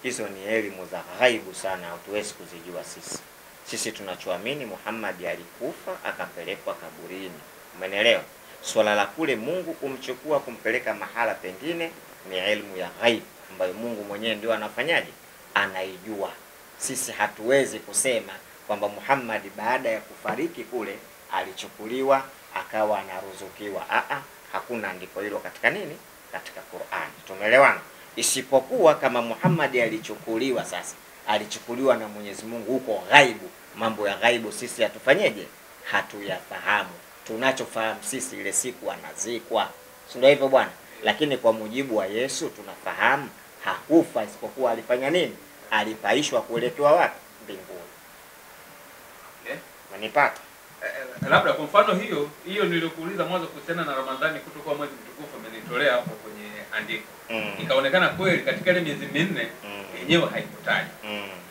Hizo ni elimu za ghaibu sana, hatuwezi kuzijua sisi. Sisi tunachoamini Muhammad alikufa akapelekwa kaburini. Umeelewa? Swala la kule Mungu kumchukua kumpeleka mahala pengine ni elimu ya ghaibu ambayo Mungu mwenyewe ndio anafanyaje? Anaijua. Sisi hatuwezi kusema kwamba Muhammad baada ya kufariki kule alichukuliwa akawa anaruzukiwa. Hakuna andiko hilo katika nini? Katika Qur'an. Tumeelewana? Isipokuwa kama Muhammad alichukuliwa, sasa alichukuliwa na Mwenyezi Mungu huko ghaibu. Mambo ya ghaibu sisi hatufanyeje? Hatuyafahamu. Tunachofahamu sisi ile siku anazikwa. Si ndio hivyo bwana? Lakini kwa mujibu wa Yesu tunafahamu hakufa, isipokuwa alifanya nini? Alipaishwa kuelekewa wapi? Mbinguni. Manipata? Labda kwa mfano hiyo nilikuuliza mwanzo kuhusiana na Ramadhani kutokuwa mwezi mtukufu, amenitolea hapo kwenye andiko. Ikaonekana kweli katika ile miezi minne yenyewe haikutaja.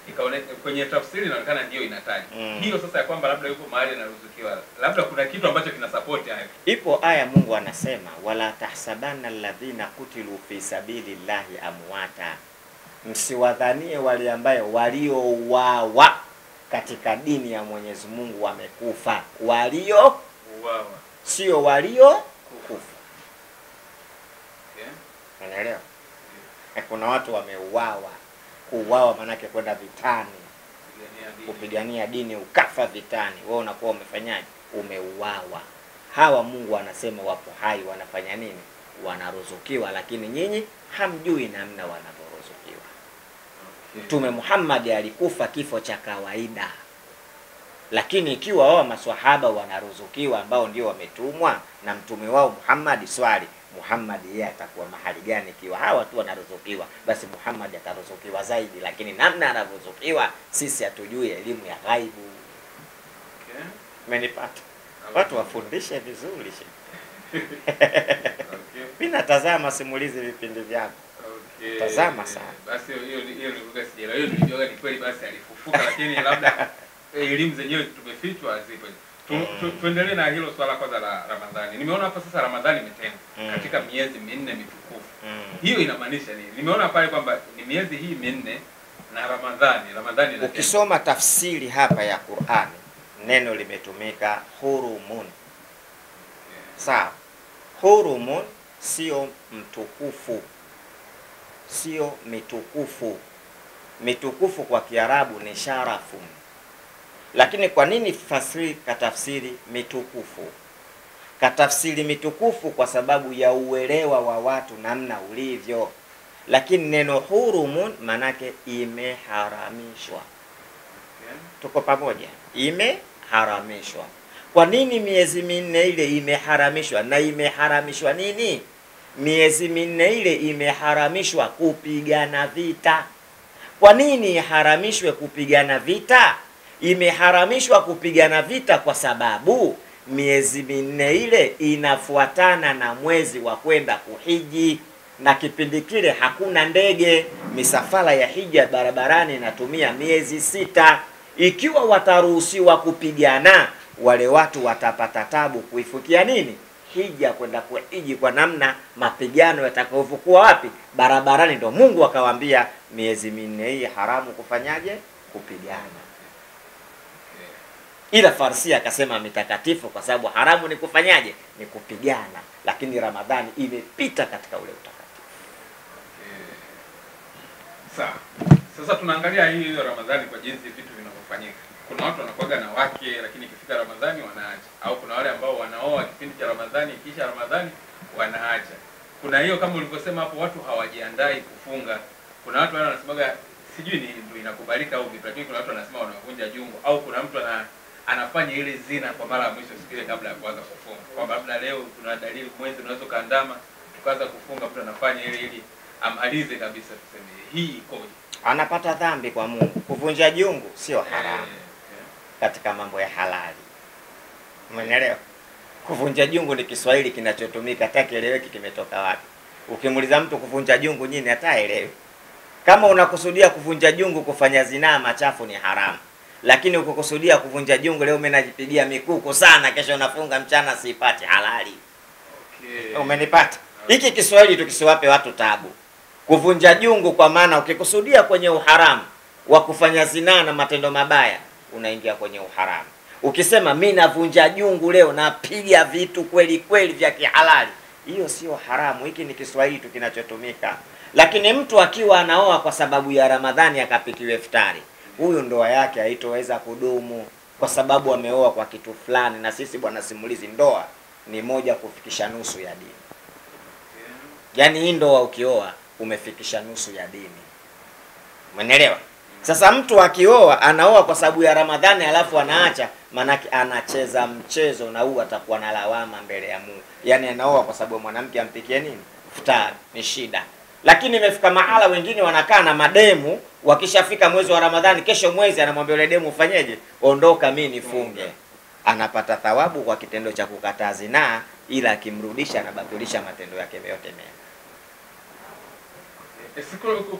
Ikaonekana kwenye tafsiri inaonekana ndio inataja. Hiyo sasa ya kwamba labda yuko mahali anaruzukiwa. Labda kuna kitu ambacho kinasupport hayo. Ipo aya Mungu anasema, "Wala tahsabanna alladhina kutilu fi sabilillahi amwata." Msiwadhanie wale ambao waliouawa katika dini ya Mwenyezi Mungu wamekufa. Walio uawa, sio walio kufa. Unaelewa? Kuna watu wameuawa. Kuuawa maana yake kwenda vitani, kupigania dini, ukafa vitani. Wewe unakuwa umefanyaje? Umeuawa. Hawa Mungu anasema wapo hai, wanafanya nini? Wanaruzukiwa, lakini nyinyi hamjui namna wanavyoruzukiwa. Mtume Muhammad alikufa kifo cha kawaida. Lakini ikiwa wao maswahaba wanaruzukiwa ambao ndio wametumwa na mtume wao Muhammad, swali, Muhammad yeye atakuwa mahali gani ikiwa hawa tu wanaruzukiwa? Basi Muhammad ataruzukiwa zaidi, lakini namna anaruzukiwa sisi hatujui, elimu ya ghaibu. Umenipata? Watu wafundishe vizuri. Mimi natazama simulizi vipindi vyako. Okay. Tazama sana. Basi hiyo nilikuwa sijela. Hiyo nilijua ni kweli basi alifufuka, lakini labda elimu zenyewe tumefichwa hazipo. Tuendelee na hilo swala kwanza la Ramadhani. Nimeona hapa sasa Ramadhani imetengwa katika miezi minne mitukufu. Hiyo inamaanisha nini? Nimeona pale kwamba ni miezi hii minne na Ramadhani ukisoma tafsiri hapa ya Qur'ani, neno limetumika hurumun. Sawa. Hurumun sio mtukufu. Sio mitukufu. Mitukufu kwa Kiarabu ni sharafun. Lakini kwa nini fasiri katafsiri mitukufu? Katafsiri mitukufu kwa sababu ya uelewa wa watu namna ulivyo. Lakini neno hurumun manake imeharamishwa. Tuko pamoja? Imeharamishwa. Kwa nini miezi minne ile imeharamishwa? Na imeharamishwa nini? Miezi minne ile imeharamishwa kupigana vita. Kwa nini iharamishwe kupigana vita? Imeharamishwa kupigana vita kwa sababu miezi minne ile inafuatana na mwezi wa kwenda kuhiji, na kipindi kile hakuna ndege. Misafara ya hija barabarani inatumia miezi 6. Ikiwa wataruhusiwa kupigana, wale watu watapata tabu kuifikia nini? Hija, kwenda kuhiji, kwa namna mapigano yatakayokuwa wapi? Barabarani. Ndio Mungu akawaambia miezi minne hii haramu kufanyaje? Kupigana. Ila Farsi akasema mitakatifu kwa sababu haramu ni kufanyaje? Ni kupigana. Lakini Ramadhani imepita katika ule utakatifu. Sawa. Sasa tunaangalia hiyo Ramadhani kwa jinsi vitu vinavyofanyika. Kuna watu wanakuaga na wake lakini ikifika Ramadhani wanaacha, au kuna wale ambao wanaoa kipindi cha Ramadhani, kisha Ramadhani wanaacha. Kuna hiyo kama ulivyosema hapo, watu hawajiandai kufunga. Kuna watu wale wanasemaga sijui ni ndio inakubalika au vipi, lakini kuna watu wanasema wanavunja jungo, au kuna mtu anafanya ile zina kwa mara ya mwisho siku ile kabla ya kuanza kufunga. Kwa labda leo kuna dalili mwezi unaweza kaandama tukaanza kufunga, mtu anafanya ile ili amalize kabisa, tuseme hii ikoje? Anapata dhambi kwa Mungu. Kuvunja jungu sio haramu katika mambo ya halali. Umeelewa? Kuvunja jungu ni Kiswahili kinachotumika, takieleweki kimetoka wapi. Ukimuuliza mtu kuvunja jungu nini, hataelewi. Kama unakusudia kuvunja jungu kufanya zinaa machafu ni haramu. Lakini ukikusudia kuvunja jungu leo mimi najipigia mikuku sana, kesho nafunga mchana siipati, halali. Okay. Umenipata? Hiki Kiswahili tukisiwape watu tabu. Kuvunja jungu kwa maana ukikusudia kwenye uharamu wa kufanya zinaa na matendo mabaya, unaingia kwenye uharamu. Ukisema mimi navunja jungu leo, napiga vitu kweli kweli vya kihalali, hiyo sio haramu. Hiki ni Kiswahili tu kinachotumika. Lakini mtu akiwa anaoa kwa sababu ya Ramadhani akapikiwe iftari, huyu ndoa yake haitoweza kudumu kwa sababu ameoa kwa kitu fulani. Na sisi bwana simulizi, ndoa ni moja kufikisha nusu ya dini. Yaani hii ndoa ukioa umefikisha nusu ya dini. Umeelewa? Sasa mtu akioa anaoa kwa sababu ya Ramadhani alafu anaacha, manake anacheza mchezo, na huyu atakuwa na lawama mbele ya Mungu. Yaani anaoa kwa sababu mwanamke ampikie nini? Iftari, ni shida. Lakini imefika mahala wengine wanakaa na mademu, wakishafika mwezi wa Ramadhani, kesho mwezi anamwambia yule demu ufanyeje? Ondoka mimi nifunge. Anapata thawabu kwa kitendo cha kukataa zinaa, ila akimrudisha anabatilisha matendo yake yote mema.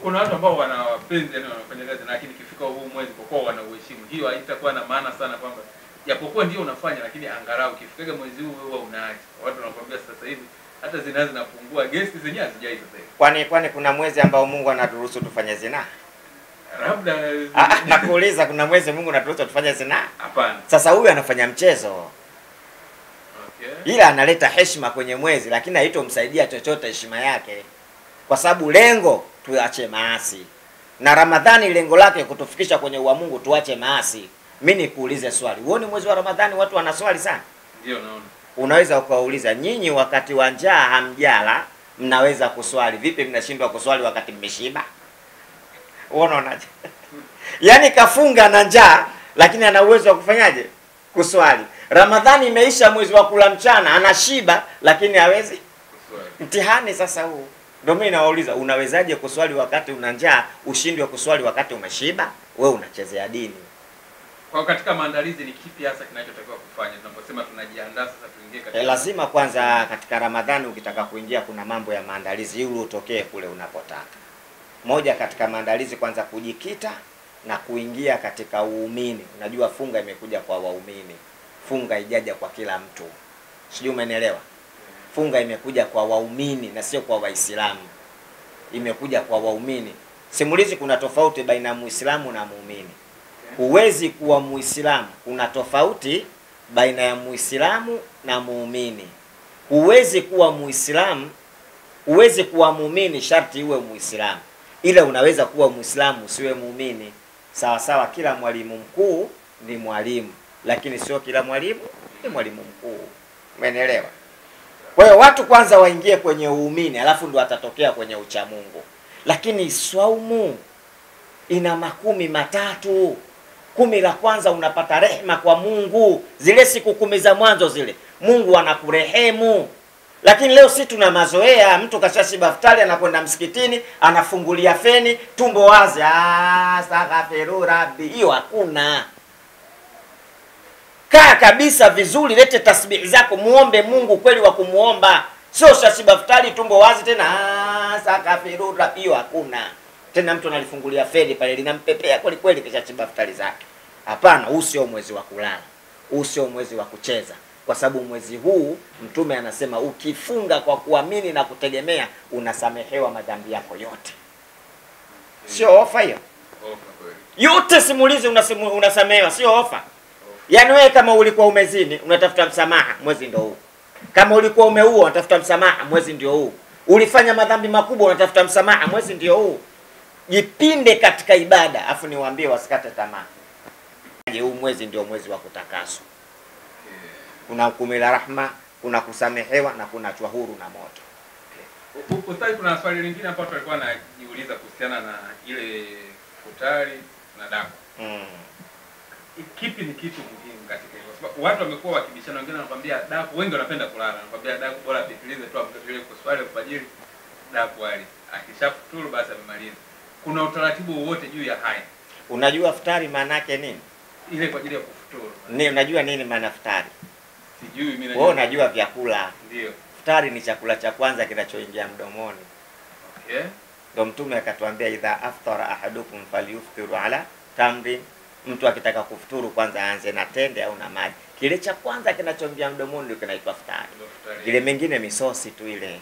Kuna watu ambao wana wapenzi yani wanafanya kazi, lakini ikifika huu mwezi kwa kuwa wanauheshimu, hiyo haitakuwa na maana sana, kwamba japokuwa ndio unafanya lakini angalau ukifika mwezi huu wewe unaacha. Watu wanakuambia sasa hivi hata zina zinapungua, guest zenyewe hazijai sasa hivi. Kwani kuna mwezi ambao Mungu anaturuhusu tufanye zinaa? Labda nakuuliza, kuna mwezi Mungu anaturuhusu tufanye zinaa? Hapana. Sasa huyu anafanya mchezo. Okay. Ila analeta heshima kwenye mwezi, lakini haitomsaidia chochote heshima yake. Kwa sababu lengo tuache maasi. Na Ramadhani lengo lake kutufikisha kwenye Mungu, tuache maasi. Mimi nikuulize swali. Uone mwezi wa Ramadhani watu wanaswali sana? Ndio naona. Unaweza ukauliza, nyinyi wakati wa njaa hamjala, mnaweza kuswali. Vipi mnashindwa kuswali wakati mmeshiba? Unaonaje? Yaani kafunga na njaa lakini ana uwezo wa kufanyaje? Kuswali. Ramadhani imeisha, mwezi wa kula mchana, anashiba lakini hawezi kuswali. Mtihani sasa huu. Ndio mimi nawauliza, unawezaje kuswali wakati una njaa, ushindwe kuswali wakati umeshiba? Wewe unachezea dini. Kwa katika maandalizi ni kipi hasa kinachotakiwa kufanya tunaposema tunajiandaa sasa tuingie katika Lazima kwanza katika Ramadhani ukitaka kuingia kuna mambo ya maandalizi ili utokee kule unapotaka. Moja katika maandalizi kwanza kujikita na kuingia katika uumini. Unajua funga imekuja kwa waumini. Funga ijaja kwa kila mtu. Sijui umenielewa? Funga imekuja kwa waumini na sio kwa Waislamu. Imekuja kwa waumini. Simulizi kuna tofauti baina ya Muislamu na muumini. Huwezi kuwa Muislamu, kuna tofauti baina ya Muislamu na muumini. Huwezi kuwa Muislamu, huwezi kuwa muumini sharti uwe Muislamu. Ila unaweza kuwa Muislamu usiwe muumini. Sawa sawa, kila mwalimu mkuu ni mwalimu, lakini sio kila mwalimu ni mwalimu mkuu. Umeelewa? Kwa hiyo watu kwanza waingie kwenye uumini, alafu ndo watatokea kwenye uchamungu. Lakini swaumu ina makumi matatu. 10 la kwanza unapata rehema kwa Mungu. Zile siku 10 za mwanzo zile Mungu anakurehemu. Lakini leo si tuna mazoea, mtu kashashiba iftari anakwenda msikitini, anafungulia feni, tumbo wazi, astaghfiru rabbi. Hiyo hakuna. Kaa kabisa vizuri, lete tasbihi zako, muombe Mungu kweli wa kumuomba. Sio shashiba iftari tumbo wazi tena astaghfiru rabbi. Hiyo hakuna. Tena mtu analifungulia feni pale linampepea kweli kweli kisha shiba iftari zake. Hapana, huu sio mwezi wa kulala. Huu sio mwezi wa kucheza. Kwa sababu mwezi huu Mtume anasema ukifunga kwa kuamini na kutegemea unasamehewa madhambi yako yote. Sio ofa hiyo. Yote simulizi unasamehewa, sio ofa. Yaani wewe kama ulikuwa umezini unatafuta msamaha, mwezi ndio huu. Kama ulikuwa umeua unatafuta msamaha, mwezi ndio huu. Ulifanya madhambi makubwa unatafuta msamaha, mwezi ndio huu. Jipinde katika ibada, afu niwaambie wasikate tamaa. Huu mwezi ndio mwezi wa kutakaswa. Kuna hukumu la rahma, kuna kusamehewa na kuna achwa huru na moto. Ustadi, kuna swali lingine hapo tulikuwa najiuliza kuhusiana na ile futari na daku. Kipi ni kitu muhimu katika hilo? Kwa sababu watu wamekuwa wakibishana, wengine wanakuambia daku, wengi wanapenda kulala, wanakuambia daku bora apitilize tu amtoto ile kwa swali alfajiri, daku wali. Akishafuturu basi amemaliza. Kuna utaratibu wote juu ya haya? Unajua futari maana yake nini? Ile kwa ajili ya kufuturu. Unajua nini maana futari? Sijui mimi najua. Wewe unajua vyakula. Ndio. Futari ni chakula cha kwanza kinachoingia mdomoni. Okay. Ndio Mtume akatuambia idha aftara ahadukum falyuftiru ala tamrin. Mtu akitaka kufuturu kwanza aanze na tende au na maji. Kile cha kwanza kinachoingia mdomoni ndio kinaitwa futari. Ile mengine misosi tu ile.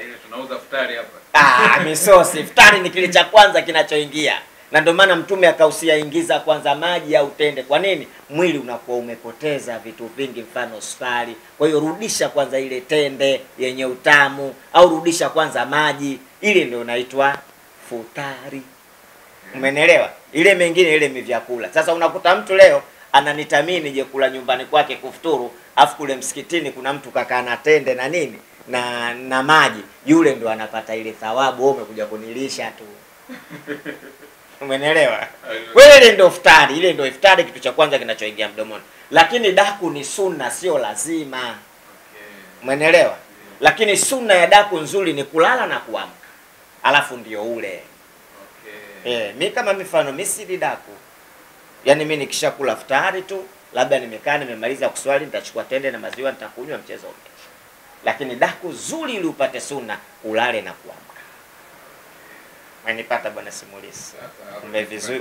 Ile tunauza futari hapa. Misosi. Futari ni kile cha kwanza kinachoingia. Na ndio maana Mtume akausia ingiza kwanza maji au tende. Kwa nini? Mwili unakuwa umepoteza vitu vingi, mfano sukari. Kwa hiyo rudisha kwanza ile tende yenye utamu au rudisha kwanza maji. Ile ndio inaitwa futari. Umenielewa? Ile mengine ile vyakula. Sasa unakuta mtu leo ananitamini je kula nyumbani kwake kufuturu, afu kule msikitini kuna mtu kakaa na tende na nini? Na maji. Yule ndo anapata ile thawabu, wewe umekuja kunilisha tu. Umenielewa? Wewe ile ndio iftari, ile ndio iftari, kitu cha kwanza kinachoingia mdomoni. Lakini daku ni sunna, sio lazima. Umenielewa? Lakini sunna ya daku nzuri ni kulala na kuamka. Alafu ndio ule. Mimi kama mifano misili daku. Yaani mimi nikishakula iftari tu, labda nimekaa nimemaliza kuswali, nitachukua tende na maziwa nitakunywa, mchezo umeisha. Lakini daku nzuri ili upate sunna, ulale na kuamka. Umenipata bwana simulizi?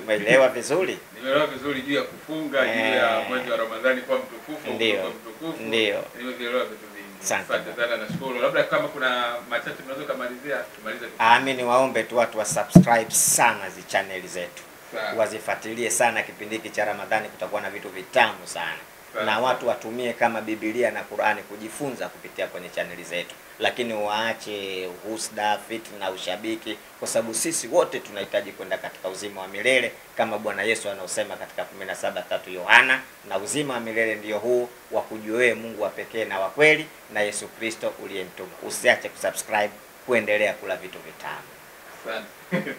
Umeelewa vizuri? Nimeelewa vizuri juu ya kufunga, juu ya mwezi wa Ramadhani kwa mtukufu, ndio. Ndio. Nimeelewa vitu vingi. Asante sana, nashukuru. Labda kama kuna machache tunaweza kumalizia, tumalize. Mimi niwaombe tu watu wa subscribe sana zi channel zetu. Wazifuatilie sana kipindi hiki cha Ramadhani, kutakuwa na vitu vitamu sana. Na watu watumie kama Biblia na Qur'ani kujifunza kupitia kwenye chaneli zetu. Lakini waache husda, fitna, ushabiki, kwa sababu sisi wote tunahitaji kwenda katika uzima wa milele kama Bwana Yesu anaosema katika 17:3 Yohana, na uzima wa milele ndio huu wa kujua wewe Mungu wa pekee na wa kweli na Yesu Kristo uliyemtuma. Usiache kusubscribe kuendelea kula vitu vitamu. Asante.